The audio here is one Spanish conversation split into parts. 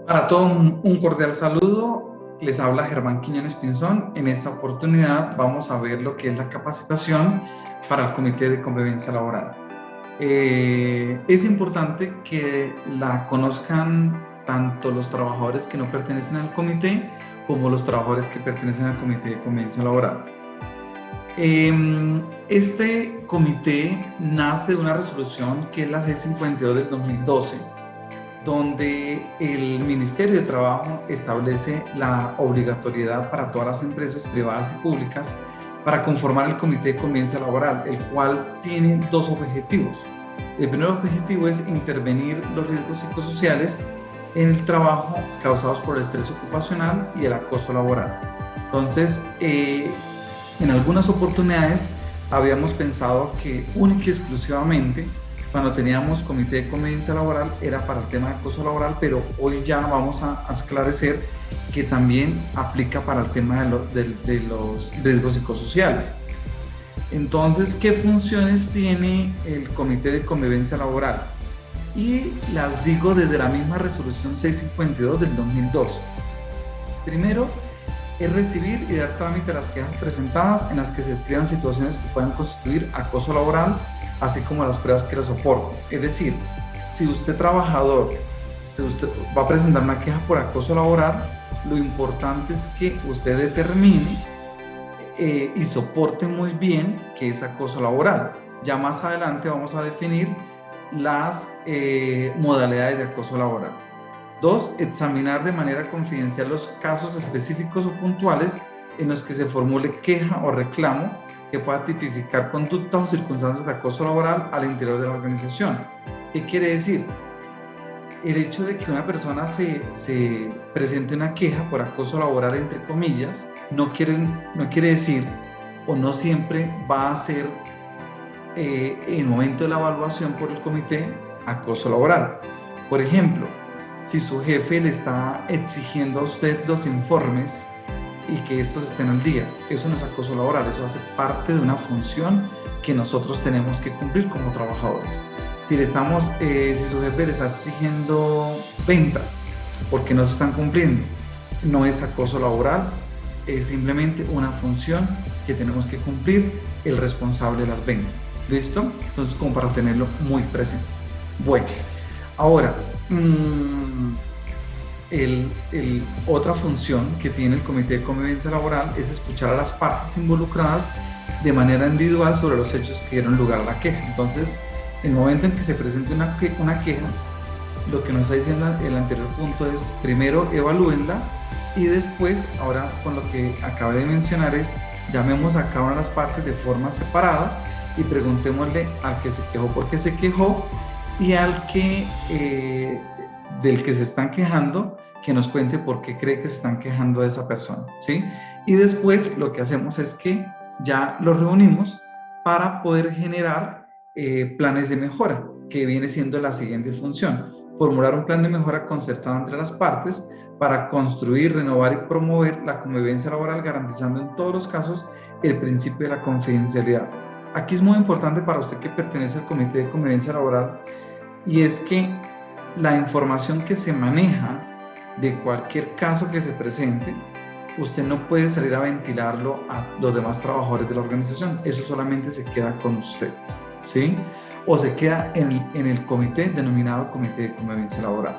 Para todos un cordial saludo, les habla Germán Quiñones Pinzón. En esta oportunidad vamos a ver lo que es la capacitación para el Comité de Convivencia Laboral. Es importante que la conozcan tanto los trabajadores que no pertenecen al comité como los trabajadores que pertenecen al Comité de Convivencia Laboral. Este comité nace de una resolución que es la 652 del 2012, donde el Ministerio de Trabajo establece la obligatoriedad para todas las empresas privadas y públicas para conformar el Comité de Convivencia Laboral, el cual tiene dos objetivos. El primer objetivo es intervenir los riesgos psicosociales en el trabajo causados por el estrés ocupacional y el acoso laboral. Entonces, en algunas oportunidades habíamos pensado que única y exclusivamente cuando teníamos comité de convivencia laboral era para el tema de acoso laboral, pero hoy ya vamos a esclarecer que también aplica para el tema de los riesgos psicosociales. Entonces, ¿qué funciones tiene el comité de convivencia laboral? Y las digo desde la misma resolución 652 del 2002. Primero, es recibir y dar trámite a las quejas presentadas en las que se describan situaciones que puedan constituir acoso laboral, así como las pruebas que lo soporten. Es decir, si usted trabajador, si usted va a presentar una queja por acoso laboral, lo importante es que usted determine y soporte muy bien que es acoso laboral. Ya más adelante vamos a definir las modalidades de acoso laboral. 2. Examinar de manera confidencial los casos específicos o puntuales en los que se formule queja o reclamo que pueda tipificar conductas o circunstancias de acoso laboral al interior de la organización. ¿Qué quiere decir? El hecho de que una persona se presente una queja por acoso laboral, entre comillas, no quiere decir o no siempre va a ser en el momento de la evaluación por el comité acoso laboral. Por ejemplo, si su jefe le está exigiendo a usted los informes y que estos estén al día, eso no es acoso laboral, eso hace parte de una función que nosotros tenemos que cumplir como trabajadores. Si su jefe le está exigiendo ventas porque no se están cumpliendo, no es acoso laboral, es simplemente una función que tenemos que cumplir el responsable de las ventas. ¿Listo? Entonces, como para tenerlo muy presente. Bueno, ahora, otra función que tiene el Comité de Convivencia Laboral es escuchar a las partes involucradas de manera individual sobre los hechos que dieron lugar a la queja. Entonces, en el momento en que se presente una queja, lo que nos está diciendo el anterior punto es, primero evalúenla y después, ahora con lo que acabé de mencionar es, llamemos a cada una de las partes de forma separada y preguntémosle al que se quejó por qué se quejó y al que del que se están quejando, que nos cuente por qué cree que se están quejando de esa persona, ¿sí? Y después lo que hacemos es que ya los reunimos para poder generar planes de mejora, que viene siendo la siguiente función: formular un plan de mejora concertado entre las partes para construir, renovar y promover la convivencia laboral, garantizando en todos los casos el principio de la confidencialidad. Aquí es muy importante para usted que pertenece al Comité de Convivencia Laboral, y es que la información que se maneja de cualquier caso que se presente, usted no puede salir a ventilarlo a los demás trabajadores de la organización. Eso solamente se queda con usted, ¿sí? O se queda en el comité denominado Comité de Convivencia Laboral.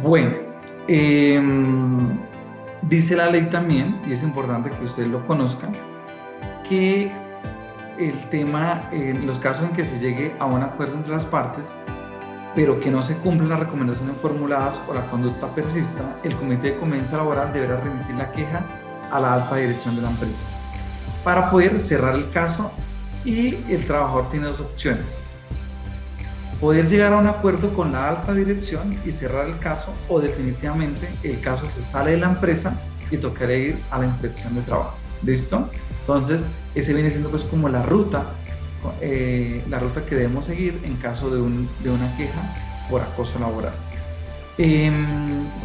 Bueno, dice la ley también, y es importante que ustedes lo conozcan, que el tema, en los casos en que se llegue a un acuerdo entre las partes, pero que no se cumplen las recomendaciones formuladas o la conducta persista, el Comité de Convivencia Laboral deberá remitir la queja a la alta dirección de la empresa para poder cerrar el caso, y el trabajador tiene dos opciones: poder llegar a un acuerdo con la alta dirección y cerrar el caso, o definitivamente el caso se sale de la empresa y tocará ir a la inspección de trabajo. ¿Listo? Entonces, ese viene siendo pues como la ruta que debemos seguir en caso de una queja por acoso laboral.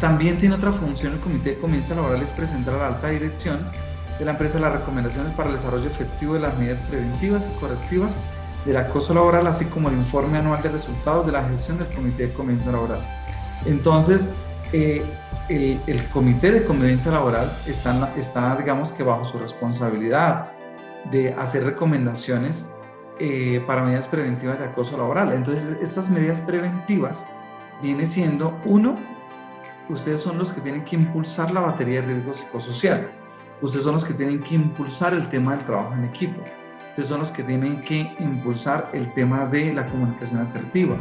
También tiene otra función el Comité de Convivencia Laboral, es presentar a la alta dirección de la empresa las recomendaciones para el desarrollo efectivo de las medidas preventivas y correctivas del acoso laboral, así como el informe anual de resultados de la gestión del Comité de Convivencia Laboral. Entonces, eh, el comité de convivencia laboral está, digamos que bajo su responsabilidad de hacer recomendaciones para medidas preventivas de acoso laboral. Entonces, estas medidas preventivas viene siendo, uno, ustedes son los que tienen que impulsar la batería de riesgo psicosocial. Ustedes son los que tienen que impulsar el tema del trabajo en equipo. Ustedes son los que tienen que impulsar el tema de la comunicación asertiva,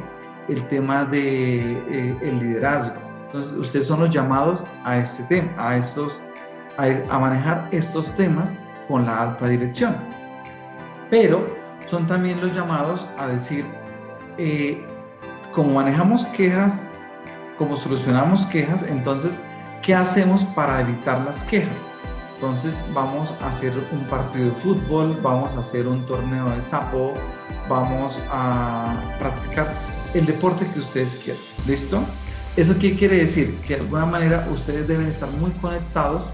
el tema de el liderazgo. Entonces, ustedes son los llamados a este tema, a manejar estos temas con la alta dirección. Pero son también los llamados a decir, como manejamos quejas, como solucionamos quejas, entonces, ¿qué hacemos para evitar las quejas? Entonces, vamos a hacer un partido de fútbol, vamos a hacer un torneo de sapo, vamos a practicar el deporte que ustedes quieran. ¿Listo? ¿Eso qué quiere decir? Que de alguna manera ustedes deben estar muy conectados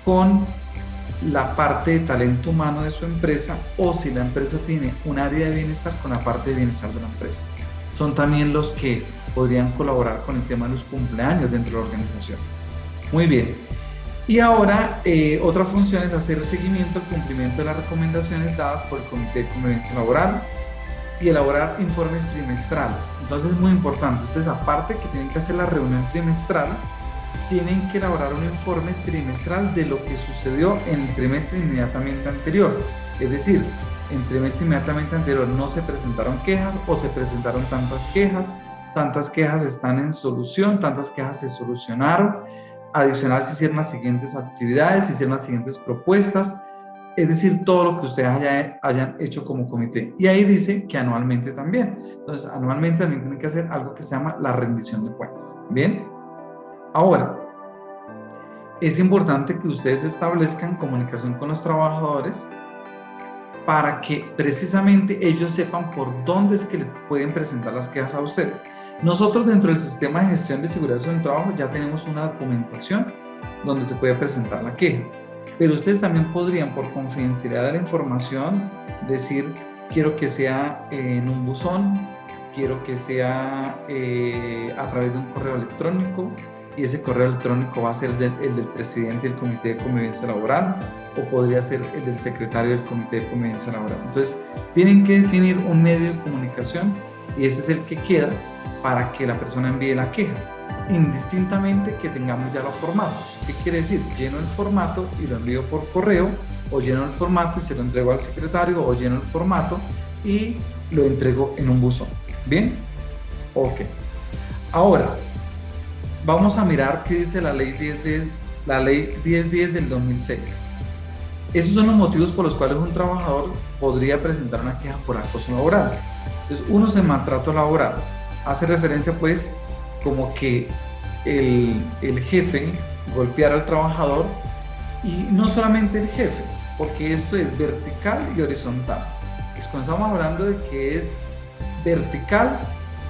con la parte de talento humano de su empresa, o si la empresa tiene un área de bienestar, con la parte de bienestar de la empresa. Son también los que podrían colaborar con el tema de los cumpleaños dentro de la organización. Muy bien. Y ahora, otra función es hacer seguimiento al cumplimiento de las recomendaciones dadas por el Comité de Convivencia Laboral y elaborar informes trimestrales. Entonces es muy importante, ustedes aparte que tienen que hacer la reunión trimestral, tienen que elaborar un informe trimestral de lo que sucedió en el trimestre inmediatamente anterior. Es decir, en el trimestre inmediatamente anterior no se presentaron quejas o se presentaron tantas quejas están en solución, tantas quejas se solucionaron. Adicional, se hicieron las siguientes actividades, se hicieron las siguientes propuestas, es decir, todo lo que ustedes hayan hecho como comité. Y ahí dice que anualmente también. Entonces, anualmente también tienen que hacer algo que se llama la rendición de cuentas. ¿Bien? Ahora, es importante que ustedes establezcan comunicación con los trabajadores para que precisamente ellos sepan por dónde es que le pueden presentar las quejas a ustedes. Nosotros dentro del sistema de gestión de seguridad en el trabajo ya tenemos una documentación donde se puede presentar la queja, pero ustedes también podrían, por confidencialidad de la información, decir, quiero que sea en un buzón, quiero que sea a través de un correo electrónico, y ese correo electrónico va a ser el del presidente del Comité de Convivencia Laboral, o podría ser el del secretario del Comité de Convivencia Laboral. Entonces, tienen que definir un medio de comunicación, y ese es el que queda para que la persona envíe la queja, indistintamente que tengamos ya los formatos. ¿Qué quiere decir? Lleno el formato y lo envío por correo, o lleno el formato y se lo entrego al secretario, o lleno el formato y lo entrego en un buzón. ¿Bien? Ok. Ahora, vamos a mirar qué dice la ley 1010 del 2006. Esos son los motivos por los cuales un trabajador podría presentar una queja por acoso laboral. Entonces, uno es el maltrato laboral. Hace referencia, pues, como que el jefe golpeara al trabajador, y no solamente el jefe, porque esto es vertical y horizontal. Pues cuando estamos hablando de que es vertical,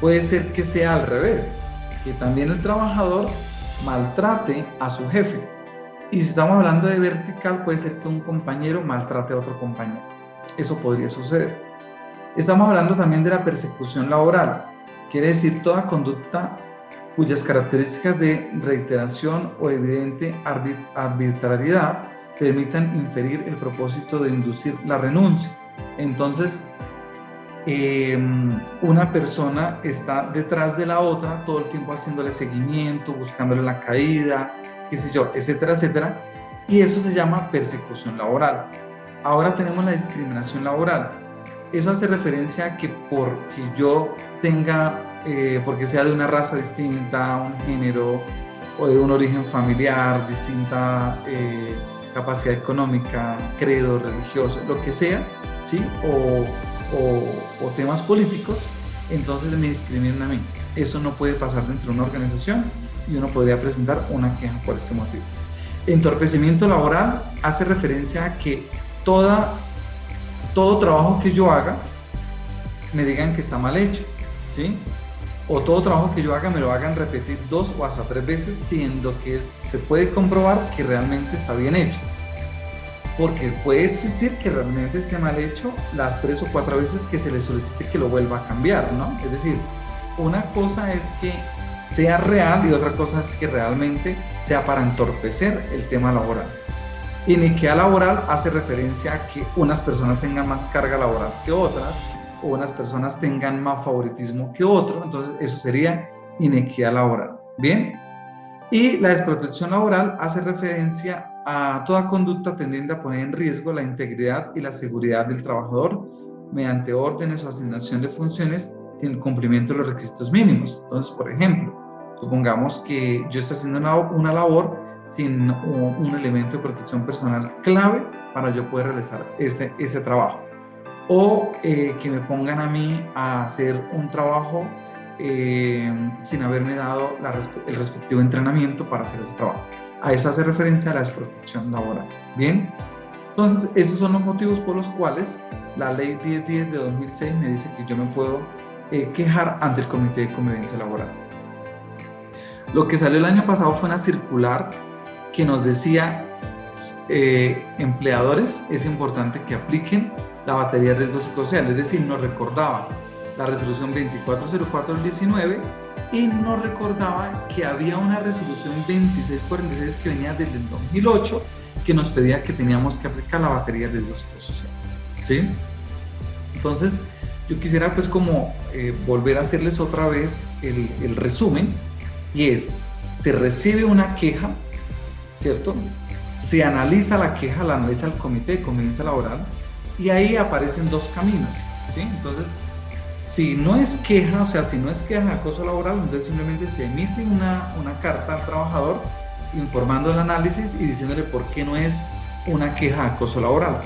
puede ser que sea al revés, que también el trabajador maltrate a su jefe. Y si estamos hablando de vertical, puede ser que un compañero maltrate a otro compañero. Eso podría suceder. Estamos hablando también de la persecución laboral. Quiere decir toda conducta cuyas características de reiteración o evidente arbitrariedad permitan inferir el propósito de inducir la renuncia. Entonces, una persona está detrás de la otra todo el tiempo haciéndole seguimiento, buscándole la caída, qué sé yo, etcétera, etcétera, y eso se llama persecución laboral. Ahora tenemos la discriminación laboral. Eso hace referencia a que porque yo tenga, porque sea de una raza distinta, un género, o de un origen familiar, distinta capacidad económica, credo religioso, lo que sea, ¿sí? O temas políticos, entonces me discriminan a mí. Eso no puede pasar dentro de una organización, y uno podría presentar una queja por este motivo. Entorpecimiento laboral hace referencia a que todo trabajo que yo haga me digan que está mal hecho, ¿sí? O todo trabajo que yo haga me lo hagan repetir 2 o hasta 3 veces, siendo que se puede comprobar que realmente está bien hecho. Porque puede existir que realmente esté mal hecho las 3 o 4 veces que se le solicite que lo vuelva a cambiar, ¿no? Es decir, una cosa es que sea real y otra cosa es que realmente sea para entorpecer el tema laboral. Inequidad laboral hace referencia a que unas personas tengan más carga laboral que otras, o unas personas tengan más favoritismo que otro, entonces eso sería inequidad laboral. Bien. Y la desprotección laboral hace referencia a toda conducta tendiente a poner en riesgo la integridad y la seguridad del trabajador mediante órdenes o asignación de funciones sin el cumplimiento de los requisitos mínimos. Entonces, por ejemplo, supongamos que yo estoy haciendo una labor sin un elemento de protección personal clave para yo poder realizar ese trabajo. O que me pongan a mí a hacer un trabajo sin haberme dado el respectivo entrenamiento para hacer ese trabajo. A eso hace referencia a la desprotección laboral. Bien, entonces esos son los motivos por los cuales la ley 1010 de 2006 me dice que yo me puedo quejar ante el Comité de Convivencia Laboral. Lo que salió el año pasado fue una circular que nos decía, empleadores, es importante que apliquen la batería de riesgo psicosocial, es decir, nos recordaba la resolución 2404 del 19 y nos recordaba que había una resolución 2646 que venía desde el 2008 que nos pedía que teníamos que aplicar la batería de riesgo psicosocial, ¿sí? Entonces, yo quisiera pues como volver a hacerles otra vez el resumen, y es, se recibe una queja, ¿cierto? Se analiza la queja, la analiza el Comité de Convivencia Laboral, y ahí aparecen dos caminos, ¿sí? Entonces, si no es queja, o sea, si no es queja de acoso laboral, entonces simplemente se emite una carta al trabajador informando el análisis y diciéndole por qué no es una queja de acoso laboral.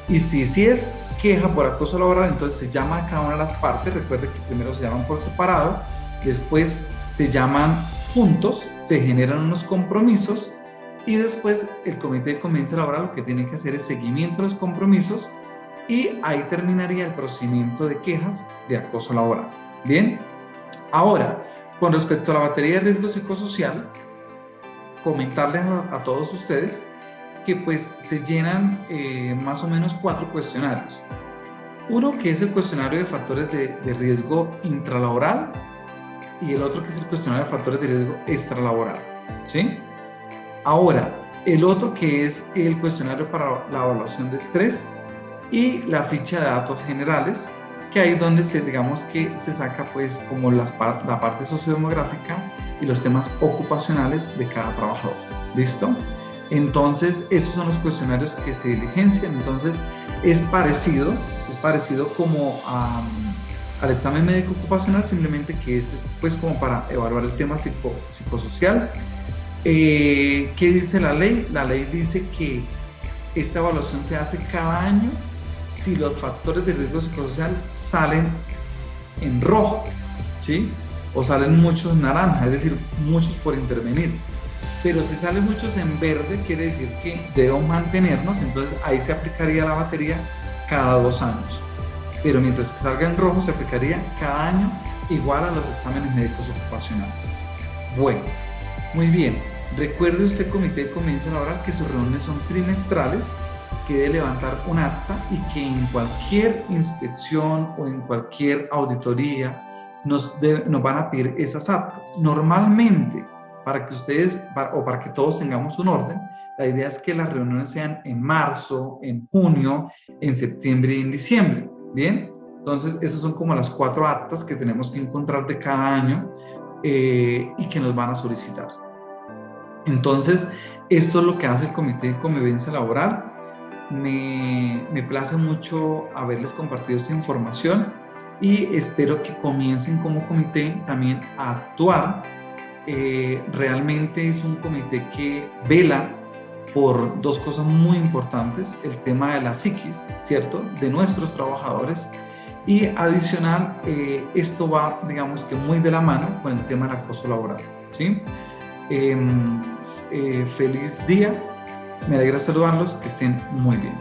Y si es queja por acoso laboral, entonces se llama a cada una de las partes. Recuerde que primero se llaman por separado, después se llaman juntos, se generan unos compromisos y después el Comité de Convivencia Laboral lo que tiene que hacer es seguimiento de los compromisos, y ahí terminaría el procedimiento de quejas de acoso laboral. Bien, ahora, con respecto a la batería de riesgo psicosocial, comentarles a todos ustedes que pues se llenan más o menos 4 cuestionarios. Uno que es el cuestionario de factores de riesgo intralaboral, y el otro que es el cuestionario de factores de riesgo extralaboral, ¿sí? Ahora, el otro que es el cuestionario para la evaluación de estrés, y la ficha de datos generales, que ahí es donde digamos que se saca pues como la parte sociodemográfica y los temas ocupacionales de cada trabajador. ¿Listo? Entonces, esos son los cuestionarios que se diligencian. Entonces, es parecido como al examen médico ocupacional, simplemente que es pues como para evaluar el tema psicosocial. ¿Qué dice la ley? La ley dice que esta evaluación se hace cada año si los factores de riesgo psicosocial salen en rojo, ¿sí? O salen muchos en naranja, es decir, muchos por intervenir. Pero si salen muchos en verde, quiere decir que debemos mantenernos, entonces ahí se aplicaría la batería cada 2 años. Pero mientras que salga en rojo, se aplicaría cada año, igual a los exámenes médicos ocupacionales. Bueno, muy bien. Recuerde usted, Comité de Convivencia Laboral, que sus reuniones son trimestrales, que debe levantar un acta y que en cualquier inspección o en cualquier auditoría nos van a pedir esas actas. Normalmente, para que ustedes o para que todos tengamos un orden, la idea es que las reuniones sean en marzo, en junio, en septiembre y en diciembre. Bien, entonces esas son como las 4 actas que tenemos que encontrar de cada año y que nos van a solicitar. Entonces, esto es lo que hace el Comité de Convivencia Laboral. Me place mucho haberles compartido esta información y espero que comiencen como comité también a actuar. Realmente es un comité que vela por 2 cosas muy importantes: el tema de la psiquis, ¿cierto?, de nuestros trabajadores, y adicional, esto va, digamos que muy de la mano con el tema del acoso laboral, ¿sí? Feliz día, me alegra saludarlos, que estén muy bien.